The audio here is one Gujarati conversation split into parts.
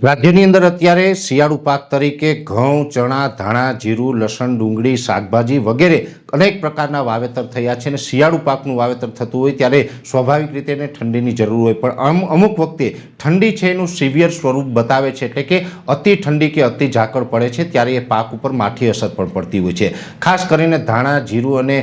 રાજ્યની અંદર અત્યારે શિયાળુ પાક તરીકે ઘઉં, ચણા, ધાણા, જીરું, લસણ, ડુંગળી, શાકભાજી વગેરે અનેક પ્રકારના વાવેતર થયા છે અને શિયાળુ પાકનું વાવેતર થતું હોય ત્યારે સ્વાભાવિક રીતે એને ઠંડીની જરૂર હોય, પણ અમુક વખતે ઠંડી છે એનું સિવિયર સ્વરૂપ બતાવે છે, એટલે કે અતિ ઠંડી કે અતિ ઝાકળ પડે છે ત્યારે એ પાક ઉપર માઠી અસર પણ પડતી હોય છે. ખાસ કરીને ધાણા, જીરું અને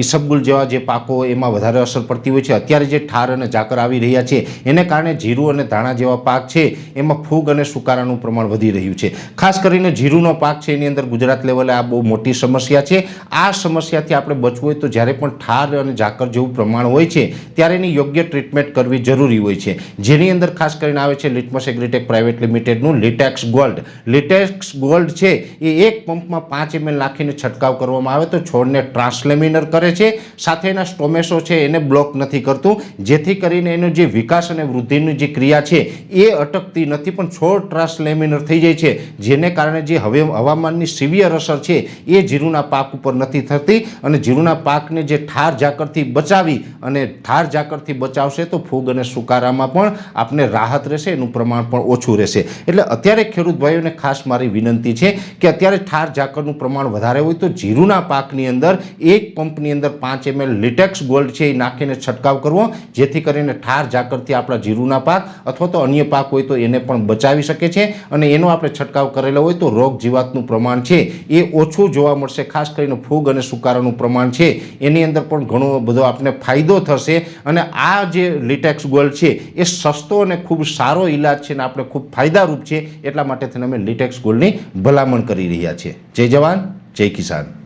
ઈસબગુલ જેવા જે પાકો હોય એમાં વધારે અસર પડતી હોય છે. અત્યારે જે ઠાર અને ઝાકળ આવી રહ્યા છે એને કારણે જીરું અને ધાણા જેવા પાક છે એમાં ફૂગ અને સુકારાનું પ્રમાણ વધી રહ્યું છે. ખાસ કરીને જીરુંનો પાક છે એની અંદર ગુજરાત લેવલે આ બહુ મોટી સમસ્યા છે. આ સમસ્યાથી આપણે બચવું હોય તો જ્યારે પણ ઠાર અને ઝાકળ જેવું પ્રમાણ હોય છે ત્યારે એની યોગ્ય ટ્રીટમેન્ટ કરવી જરૂરી હોય છે, જેની અંદર ખાસ કરીને આવે છે લિટમસ એગ્રીટેક પ્રાઇવેટ લિમિટેડનું લિટેક્સ ગોલ્ડ. લિટેક્સ ગોલ્ડ છે એ એક પંપમાં 5 ml નાખીને છંટકાવ કરવામાં આવે તો છોડને ટ્રાન્સલેમિનર કરે છે, સાથે એના સ્ટોમેસો છે એને બ્લોક નથી કરતું, જેથી કરીને એનો જે વિકાસ અને વૃદ્ધિની જે ક્રિયા છે એ અટકતી નથી, પણ છોડ ટ્રાન્સલેમિનર થઈ જાય છે, જેને કારણે જે હવામાનની સિવિયર અસર છે એ જીરુના પાક ઉપર નથી થતી અને જીરુના પાકને જે ઠાર ઝાકળથી બચાવી અને ઠાર ઝાકળથી બચાવશે તો ફૂગ અને સુકારામાં પણ આપણે રાહત રહેશે, એનું પ્રમાણ પણ ઓછું રહેશે. એટલે અત્યારે ખેડૂત ભાઈઓને ખાસ મારી વિનંતી છે કે અત્યારે ઠાર ઝાકળનું પ્રમાણ વધારે હોય તો જીરુના પાકની અંદર એક પંપની અંદર 5 ml લિટેક્સ ગોલ્ડ છે એ નાખીને છંટકાવ કરવો, જેથી કરીને ઠાર ઝાકળથી આપણા જીરુના પાક અથવા તો અન્ય પાક હોય તો એને પણ બચાવી શકે છે અને એનો આપણે છંટકાવ કરેલો હોય તો રોગ જીવાતનું પ્રમાણ છે એ ઓછું જોવા મળશે. ખાસ કરીને ફૂગ અને સુકારાનું પ્રમાણ છે એની અંદર પણ ઘણો બધો આપણે ફાયદો થશે અને આ જે લિટેક્સ ગોલ્ડ છે એ સસ્તો અને ખૂબ સારો ઈલાજ છે અને આપણે ખૂબ ફાયદારૂપ છે, એટલા માટે થઈને અમે લિટેક્સ ગોલ્ડની ભલામણ કરી રહ્યા છીએ. જય જવાન, જય કિસાન.